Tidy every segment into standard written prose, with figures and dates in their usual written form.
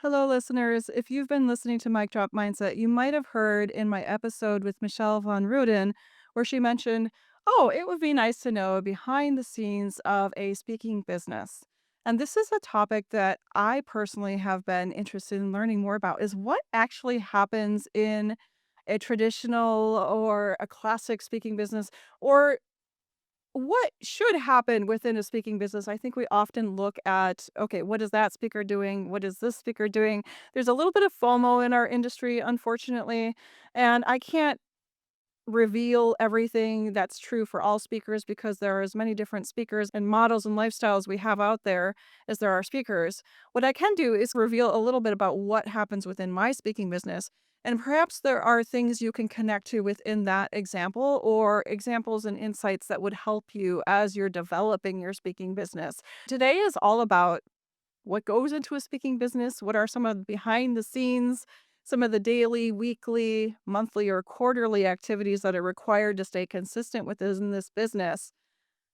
Hello, listeners. If you've been listening to Mic Drop Mindset, you might have heard in my episode with Michelle von Ruden where she mentioned, oh, it would be nice to know behind the scenes of a speaking business. And this is a topic that I personally have been interested in learning more about is what actually happens in a traditional or a classic speaking business, or what should happen within a speaking business. I think we often look at, okay, what is that speaker doing? What is this speaker doing? There's a little bit of FOMO in our industry, unfortunately, and I can't reveal everything that's true for all speakers because there are as many different speakers and models and lifestyles we have out there as there are speakers. What I can do is reveal a little bit about what happens within my speaking business. And perhaps there are things you can connect to within that example or examples and insights that would help you as you're developing your speaking business. Today is all about what goes into a speaking business, what are some of the behind the scenes, some of the daily, weekly, monthly, or quarterly activities that are required to stay consistent within this business.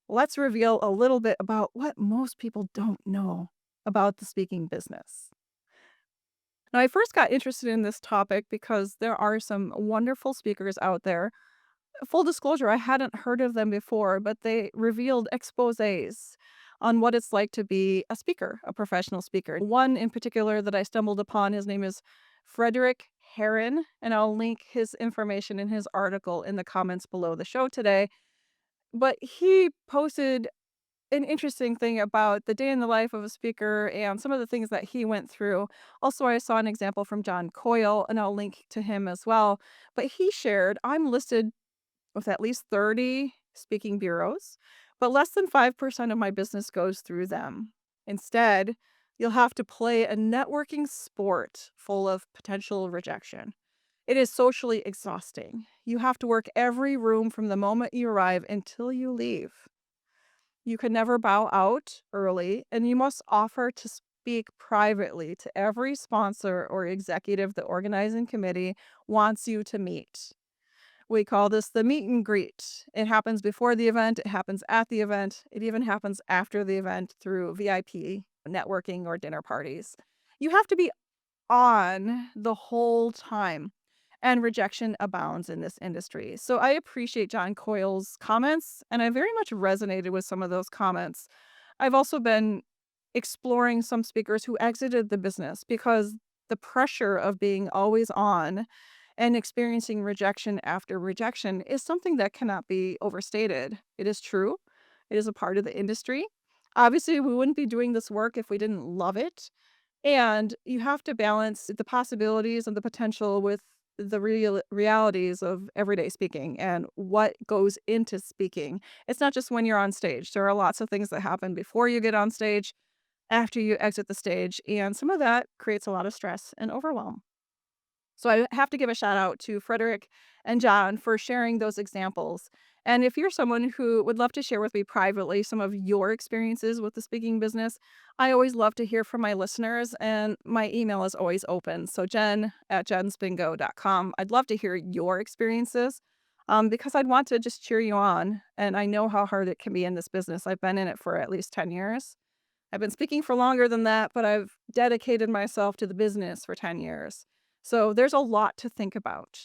Let's reveal a little bit about what most people don't know about the speaking business. Now, I first got interested in this topic because there are some wonderful speakers out there. Full disclosure, I hadn't heard of them before, but they revealed exposés on what it's like to be a speaker, a professional speaker. One in particular that I stumbled upon, his name is Fredrick Haren, and I'll link his information in his article in the comments below the show today. But he posted an interesting thing about the day in the life of a speaker and some of the things that he went through. Also, I saw an example from John Coyle, and I'll link to him as well. But he shared, I'm listed with at least 30 speaking bureaus, but less than 5% of my business goes through them. Instead, you'll have to play a networking sport full of potential rejection. It is socially exhausting. You have to work every room from the moment you arrive until you leave. You can never bow out early, and you must offer to speak privately to every sponsor or executive the organizing committee wants you to meet. We call this the meet and greet. It happens before the event, it happens at the event, it even happens after the event through VIP networking or dinner parties. You have to be on the whole time, and rejection abounds in this industry. So I appreciate John Coyle's comments, and I very much resonated with some of those comments. I've also been exploring some speakers who exited the business because the pressure of being always on and experiencing rejection after rejection is something that cannot be overstated. It is true. It is a part of the industry. Obviously, we wouldn't be doing this work if we didn't love it. And you have to balance the possibilities and the potential with the realities of everyday speaking and what goes into speaking. It's not just when you're on stage. There are lots of things that happen before you get on stage, after you exit the stage, and some of that creates a lot of stress and overwhelm. So I have to give a shout out to Frederick and John for sharing those examples. And if you're someone who would love to share with me privately some of your experiences with the speaking business, I always love to hear from my listeners, and my email is always open. So jen@jensbingo.com. I'd love to hear your experiences because I'd want to just cheer you on. And I know how hard it can be in this business. I've been in it for at least 10 years. I've been speaking for longer than that, but I've dedicated myself to the business for 10 years. So there's a lot to think about.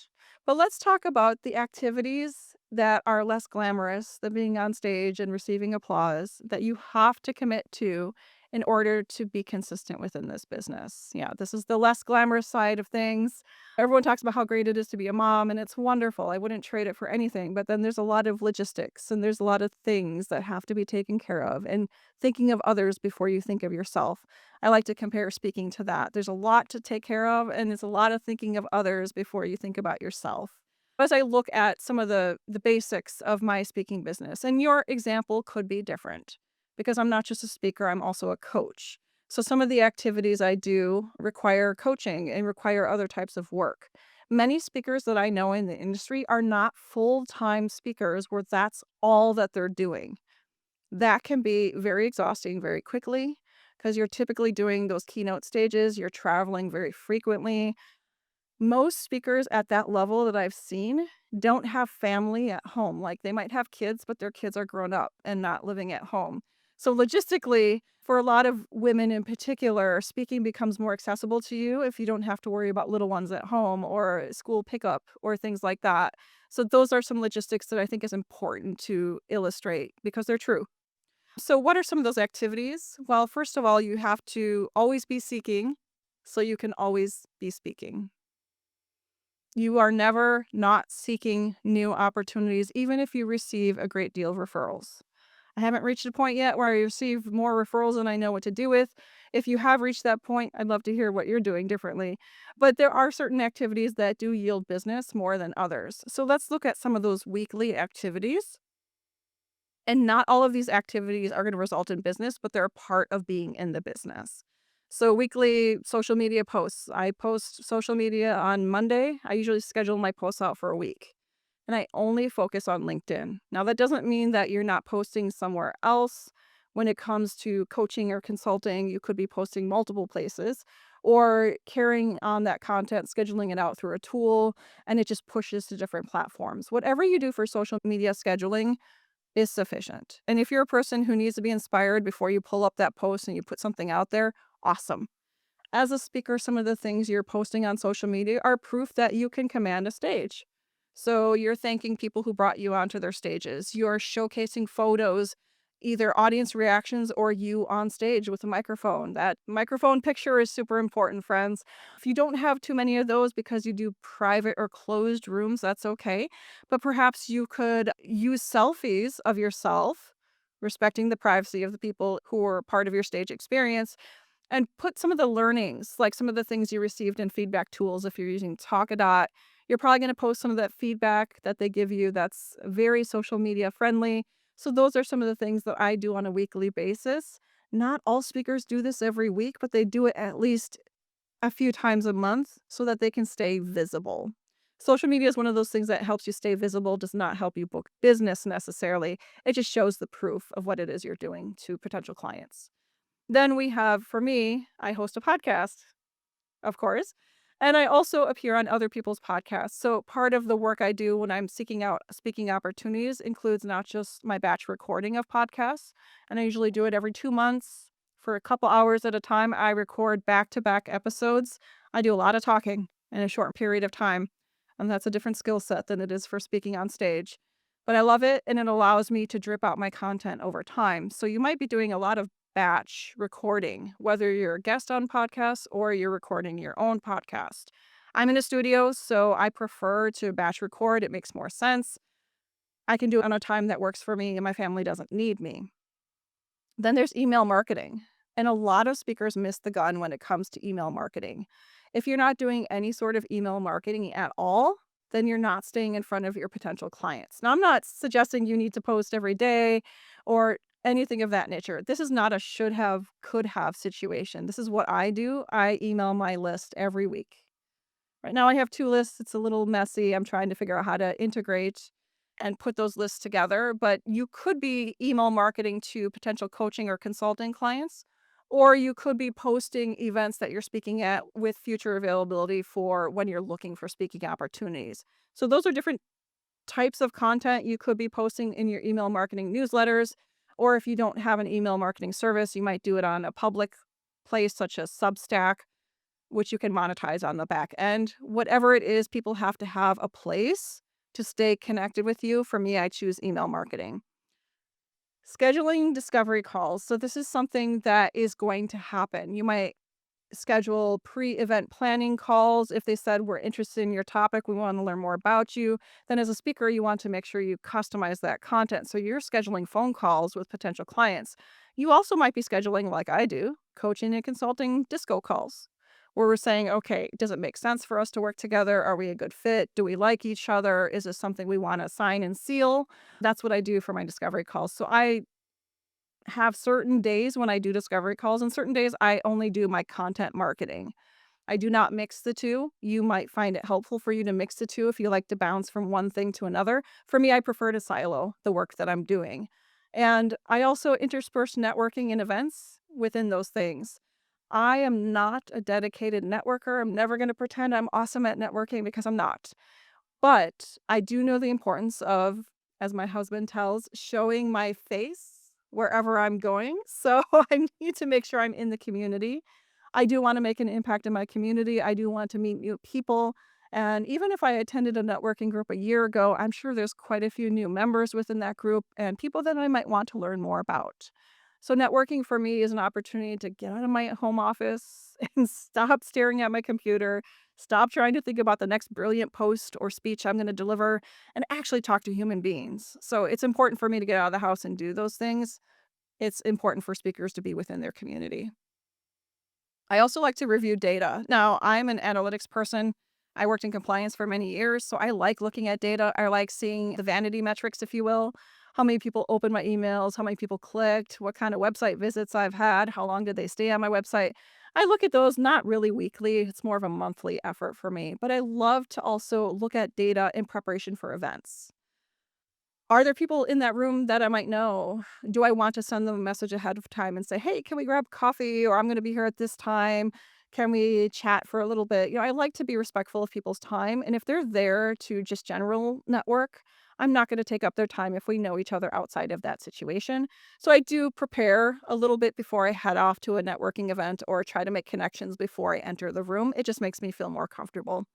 But let's talk about the activities that are less glamorous than being on stage and receiving applause that you have to commit to in order to be consistent within this business. Yeah, this is the less glamorous side of things. Everyone talks about how great it is to be a mom, and it's wonderful. I wouldn't trade it for anything. But then there's a lot of logistics and there's a lot of things that have to be taken care of, and thinking of others before you think of yourself. I like to compare speaking to that. There's a lot to take care of, and it's a lot of thinking of others before you think about yourself. As I look at some of the basics of my speaking business, and your example could be different because I'm not just a speaker, I'm also a coach. So some of the activities I do require coaching and require other types of work. Many speakers that I know in the industry are not full-time speakers where that's all that they're doing. That can be very exhausting very quickly because you're typically doing those keynote stages, you're traveling very frequently. Most speakers at that level that I've seen don't have family at home. Like, they might have kids, but their kids are grown up and not living at home. So logistically, For a lot of women in particular, speaking becomes more accessible to you if you don't have to worry about little ones at home or school pickup or things like that. So those are some logistics that I think is important to illustrate because they're true. So what are some of those activities? Well, first of all, you have to always be seeking so you can always be speaking. You are never not seeking new opportunities, even if you receive a great deal of referrals. I haven't reached a point yet where I receive more referrals than I know what to do with. If you have reached that point, I'd love to hear what you're doing differently. But there are certain activities that do yield business more than others. So let's look at some of those weekly activities. And not all of these activities are going to result in business, but they're a part of being in the business. So, weekly social media posts. I post social media on Monday. I usually schedule my posts out for a week and I only focus on LinkedIn. Now, that doesn't mean that you're not posting somewhere else. When it comes to coaching or consulting, you could be posting multiple places or carrying on that content, scheduling it out through a tool, and it just pushes to different platforms. Whatever you do for social media scheduling is sufficient. And if you're a person who needs to be inspired before you pull up that post and you put something out there, awesome. As a speaker, some of the things you're posting on social media are proof that you can command a stage. So you're thanking people who brought you onto their stages. You're showcasing photos, either audience reactions or you on stage with a microphone. That microphone picture is super important, friends. If you don't have too many of those because you do private or closed rooms, that's okay. But perhaps you could use selfies of yourself, respecting the privacy of the people who are part of your stage experience and put some of the learnings, like some of the things you received in feedback tools. If you're using Talkadot, you're probably going to post some of that feedback that they give you that's very social media friendly. So those are some of the things that I do on a weekly basis. Not all speakers do this every week, but they do it at least a few times a month so that they can stay visible. Social media is one of those things that helps you stay visible, does not help you book business necessarily. It just shows the proof of what it is you're doing to potential clients. Then we have, for me, I host a podcast, of course, and I also appear on other people's podcasts. So part of the work I do when I'm seeking out speaking opportunities includes not just my batch recording of podcasts, and I usually do it every 2 months for a couple hours at a time. I record back-to-back episodes. I do a lot of talking in a short period of time, and that's a different skill set than it is for speaking on stage. But I love it, and it allows me to drip out my content over time. So you might be doing a lot of batch recording, whether you're a guest on podcasts or you're recording your own podcast. I'm in a studio, so I prefer to batch record. It makes more sense. I can do it on a time that works for me and my family doesn't need me. Then there's email marketing. And a lot of speakers miss the gun when it comes to email marketing. If you're not doing any sort of email marketing at all, then you're not staying in front of your potential clients. Now, I'm not suggesting you need to post every day or anything of that nature. This is not a should have, could have situation. This is what I do. I email my list every week. Right now, I have two lists. It's a little messy. I'm trying to figure out how to integrate and put those lists together. But you could be email marketing to potential coaching or consulting clients, or you could be posting events that you're speaking at with future availability for when you're looking for speaking opportunities. So, those are different types of content you could be posting in your email marketing newsletters. Or if you don't have an email marketing service, you might do it on a public place such as Substack, which you can monetize on the back end. Whatever it is, people have to have a place to stay connected with you. For me, I choose email marketing. Scheduling discovery calls. So this is something that is going to happen. You might schedule pre-event planning calls. If they said, we're interested in your topic, we want to learn more about you, then as a speaker, you want to make sure you customize that content. So you're scheduling phone calls with potential clients. You also might be scheduling, like I do, coaching and consulting disco calls, where we're saying, okay, does it make sense for us to work together? Are we a good fit? Do we like each other? Is this something we want to sign and seal? That's what I do for my discovery calls. So I have certain days when I do discovery calls, and certain days I only do my content marketing. I do not mix the two. You might find it helpful for you to mix the two if you like to bounce from one thing to another. For me, I prefer to silo the work that I'm doing. And I also intersperse networking and events within those things. I am not a dedicated networker. I'm never going to pretend I'm awesome at networking because I'm not. But I do know the importance of, as my husband tells, showing my face wherever I'm going. So I need to make sure I'm in the community. I do want to make an impact in my community. I do want to meet new people. And even if I attended a networking group a year ago, I'm sure there's quite a few new members within that group and people that I might want to learn more about. So, networking for me is an opportunity to get out of my home office and stop staring at my computer, stop trying to think about the next brilliant post or speech I'm going to deliver, and actually talk to human beings. So, it's important for me to get out of the house and do those things. It's important for speakers to be within their community. I also like to review data. Now, I'm an analytics person. I worked in compliance for many years, so I like looking at data. I like seeing the vanity metrics, if you will. How many people opened my emails, how many people clicked, what kind of website visits I've had, how long did they stay on my website. I look at those not really weekly, it's more of a monthly effort for me, but I love to also look at data in preparation for events. Are there people in that room that I might know? Do I want to send them a message ahead of time and say, "Hey, can we grab coffee?" Or "I'm gonna be here at this time. Can we chat for a little bit?" I like to be respectful of people's time, and if they're there to just general network, I'm not gonna take up their time if we know each other outside of that situation. So I do prepare a little bit before I head off to a networking event or try to make connections before I enter the room. It just makes me feel more comfortable.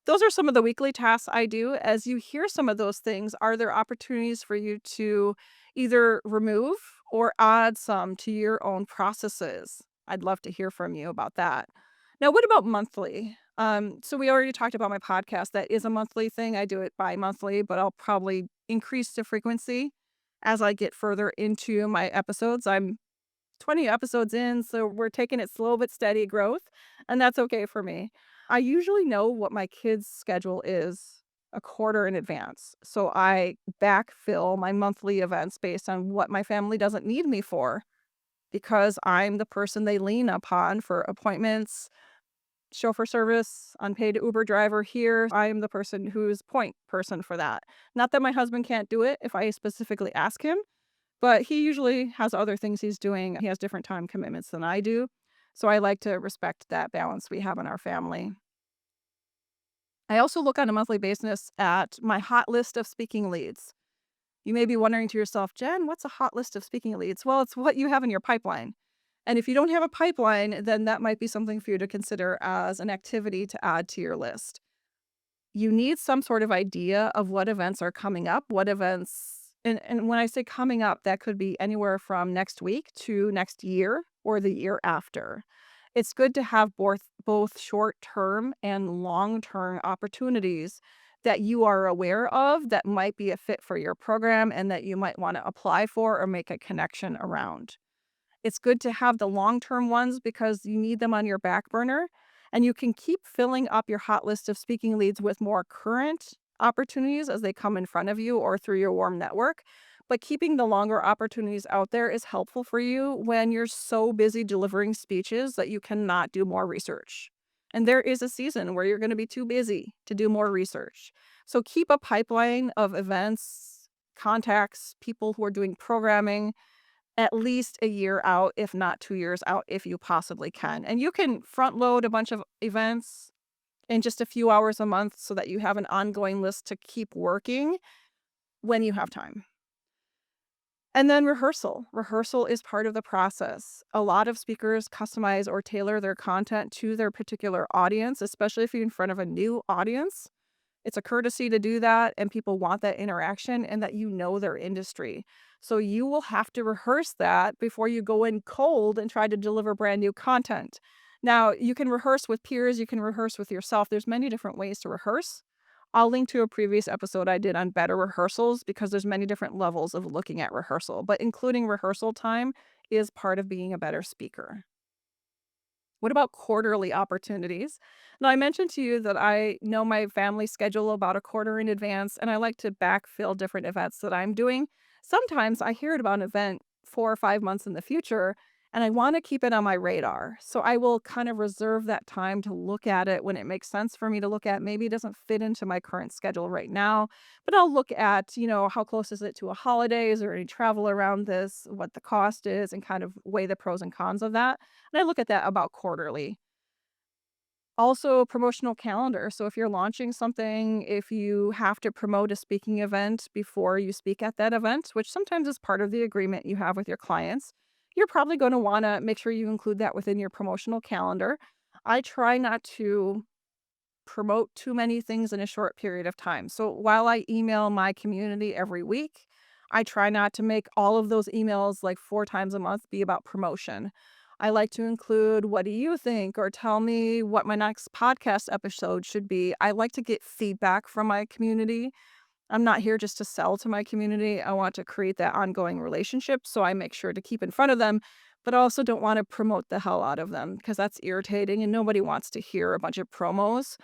Those are some of the weekly tasks I do. As you hear some of those things, are there opportunities for you to either remove or add some to your own processes? I'd love to hear from you about that. Now, what about monthly? So we already talked about my podcast. That is a monthly thing. I do it bi-monthly, but I'll probably increase the frequency as I get further into my episodes. I'm 20 episodes in, so we're taking it slow but steady growth, and that's okay for me. I usually know what my kids' schedule is a quarter in advance, so I backfill my monthly events based on what my family doesn't need me for because I'm the person they lean upon for appointments, chauffeur service, unpaid Uber driver here. I am the person who's point person for that. Not that my husband can't do it if I specifically ask him, but he usually has other things he's doing. He has different time commitments than I do. So I like to respect that balance we have in our family. I also look on a monthly basis at my hot list of speaking leads. You may be wondering to yourself, Jen, what's a hot list of speaking leads? Well, it's what you have in your pipeline. And if you don't have a pipeline, then that might be something for you to consider as an activity to add to your list. You need some sort of idea of what events are coming up, what events and when I say coming up, that could be anywhere from next week to next year or the year after. It's good to have both short-term and long-term opportunities that you are aware of that might be a fit for your program and that you might wanna apply for or make a connection around. It's good to have the long-term ones because you need them on your back burner, and you can keep filling up your hot list of speaking leads with more current opportunities as they come in front of you or through your warm network. But keeping the longer opportunities out there is helpful for you when you're so busy delivering speeches that you cannot do more research. And there is a season where you're going to be too busy to do more research. So keep a pipeline of events, contacts, people who are doing programming, at least a year out, if not 2 years out, if you possibly can. And you can front load a bunch of events in just a few hours a month so that you have an ongoing list to keep working when you have time. And then rehearsal. Rehearsal is part of the process. A lot of speakers customize or tailor their content to their particular audience, especially if you're in front of a new audience. It's a courtesy to do that, and people want that interaction and that you know their industry. So you will have to rehearse that before you go in cold and try to deliver brand new content. Now, you can rehearse with peers, you can rehearse with yourself. There's many different ways to rehearse. I'll link to a previous episode I did on better rehearsals because there's many different levels of looking at rehearsal, but including rehearsal time is part of being a better speaker. What about quarterly opportunities? Now, I mentioned to you that I know my family schedule about a quarter in advance, and I like to backfill different events that I'm doing. Sometimes I hear about an event 4 or 5 months in the future, and I want to keep it on my radar. So I will kind of reserve that time to look at it when it makes sense for me to look at. Maybe it doesn't fit into my current schedule right now, but I'll look at, how close is it to a holiday? Is there any travel around this? What the cost is, and kind of weigh the pros and cons of that. And I look at that about quarterly. Also, promotional calendar. So if you're launching something, if you have to promote a speaking event before you speak at that event, which sometimes is part of the agreement you have with your clients, you're probably going to want to make sure you include that within your promotional calendar. I try not to promote too many things in a short period of time. So while I email my community every week, I try not to make all of those emails like 4 times a month be about promotion. I like to include, what do you think? Or tell me what my next podcast episode should be. I like to get feedback from my community. I'm not here just to sell to my community. I want to create that ongoing relationship. So I make sure to keep in front of them, but I also don't want to promote the hell out of them because that's irritating and nobody wants to hear a bunch of promos.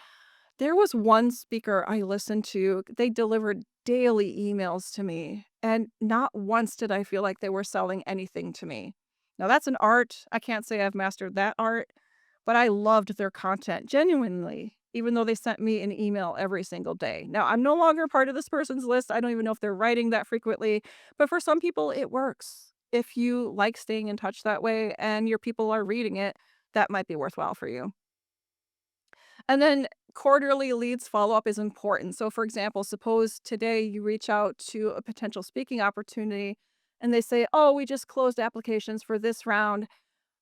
There was one speaker I listened to, they delivered daily emails to me, and not once did I feel like they were selling anything to me. Now, that's an art. I can't say I've mastered that art, but I loved their content genuinely, even though they sent me an email every single day. Now, I'm no longer part of this person's list. I don't even know if they're writing that frequently, but for some people, it works. If you like staying in touch that way and your people are reading it, that might be worthwhile for you. And then quarterly leads follow up is important. So, for example, suppose today you reach out to a potential speaking opportunity and they say, "Oh, we just closed applications for this round.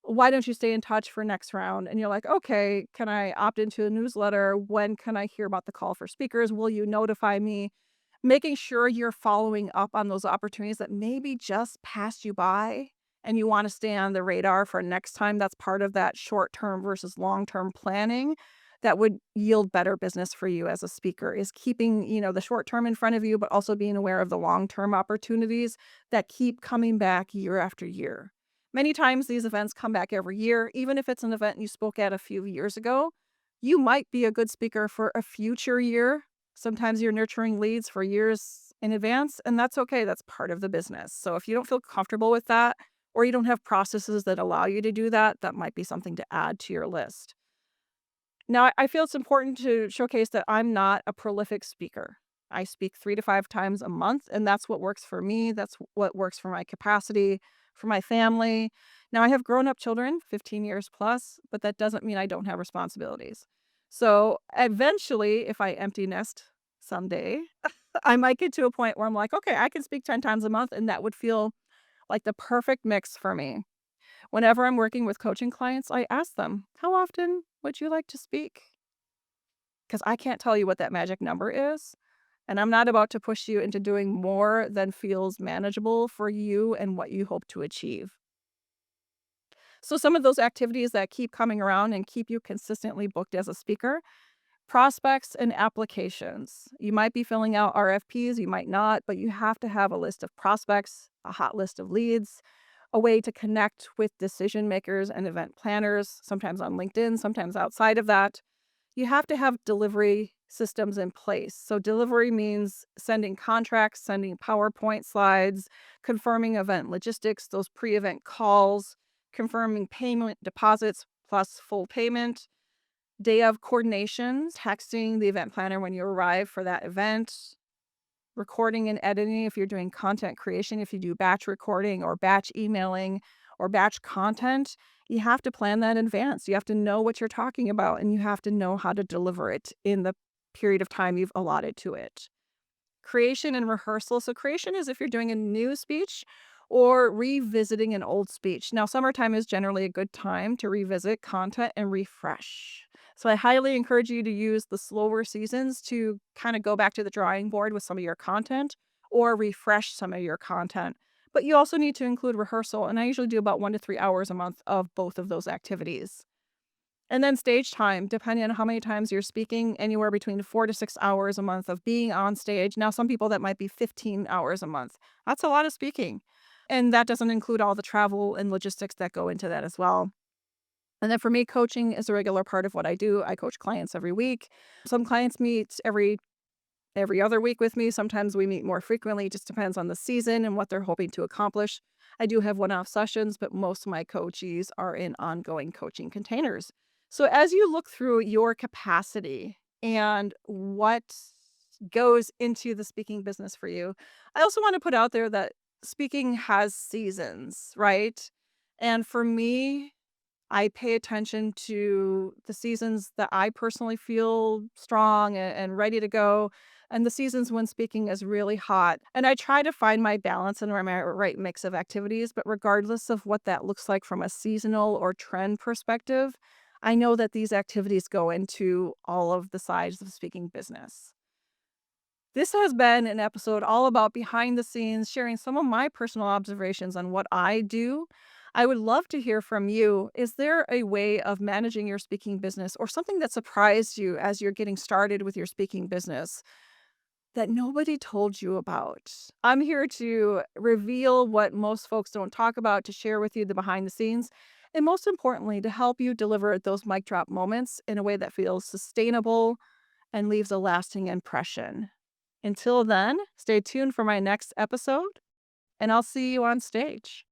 Why don't you stay in touch for next round?" And you're like, "Okay, can I opt into a newsletter? When can I hear about the call for speakers? Will you notify me?" Making sure you're following up on those opportunities that maybe just passed you by and you want to stay on the radar for next time. That's part of that short term versus long term planning that would yield better business for you as a speaker, is keeping, the short term in front of you, but also being aware of the long term opportunities that keep coming back year after year. Many times these events come back every year. Even if it's an event you spoke at a few years ago, you might be a good speaker for a future year. Sometimes you're nurturing leads for years in advance, and that's okay. That's part of the business. So if you don't feel comfortable with that, or you don't have processes that allow you to do that, that might be something to add to your list. Now, I feel it's important to showcase that I'm not a prolific speaker. I speak 3 to 5 times a month, and that's what works for me. That's what works for my capacity, for my family. Now, I have grown-up children, 15 years plus, but that doesn't mean I don't have responsibilities. So, eventually, if I empty nest someday, I might get to a point where I'm like, "Okay, I can speak 10 times a month," and that would feel like the perfect mix for me. Whenever I'm working with coaching clients, I ask them, "How often would you like to speak?" Because I can't tell you what that magic number is, and I'm not about to push you into doing more than feels manageable for you and what you hope to achieve. So some of those activities that keep coming around and keep you consistently booked as a speaker: prospects and applications. You might be filling out RFPs, you might not, but you have to have a list of prospects, a hot list of leads, a way to connect with decision makers and event planners, sometimes on LinkedIn, sometimes outside of that. You have to have delivery systems in place. So delivery means sending contracts, sending PowerPoint slides, confirming event logistics, those pre-event calls, confirming payment deposits plus full payment, day of coordination, texting the event planner when you arrive for that event, recording and editing if you're doing content creation, if you do batch recording or batch emailing or batch content, you have to plan that in advance. You have to know what you're talking about and you have to know how to deliver it in the period of time you've allotted to it. Creation and rehearsal. So creation is if you're doing a new speech or revisiting an old speech. Now, summertime is generally a good time to revisit content and refresh. So I highly encourage you to use the slower seasons to kind of go back to the drawing board with some of your content or refresh some of your content. But you also need to include rehearsal, and I usually do about 1 to 3 hours a month of both of those activities. And then stage time, depending on how many times you're speaking, anywhere between 4 to 6 hours a month of being on stage. Now, some people that might be 15 hours a month. That's a lot of speaking. And that doesn't include all the travel and logistics that go into that as well. And then for me, coaching is a regular part of what I do. I coach clients every week. Some clients meet every other week with me. Sometimes we meet more frequently. It just depends on the season and what they're hoping to accomplish. I do have one-off sessions, but most of my coachees are in ongoing coaching containers. So as you look through your capacity and what goes into the speaking business for you, I also want to put out there that speaking has seasons, right? And for me, I pay attention to the seasons that I personally feel strong and ready to go, and the seasons when speaking is really hot. And I try to find my balance and my right mix of activities, but regardless of what that looks like from a seasonal or trend perspective, I know that these activities go into all of the sides of speaking business. This has been an episode all about behind the scenes, sharing some of my personal observations on what I do. I would love to hear from you. Is there a way of managing your speaking business or something that surprised you as you're getting started with your speaking business that nobody told you about? I'm here to reveal what most folks don't talk about, to share with you the behind the scenes, and most importantly, to help you deliver those mic drop moments in a way that feels sustainable and leaves a lasting impression. Until then, stay tuned for my next episode, and I'll see you on stage.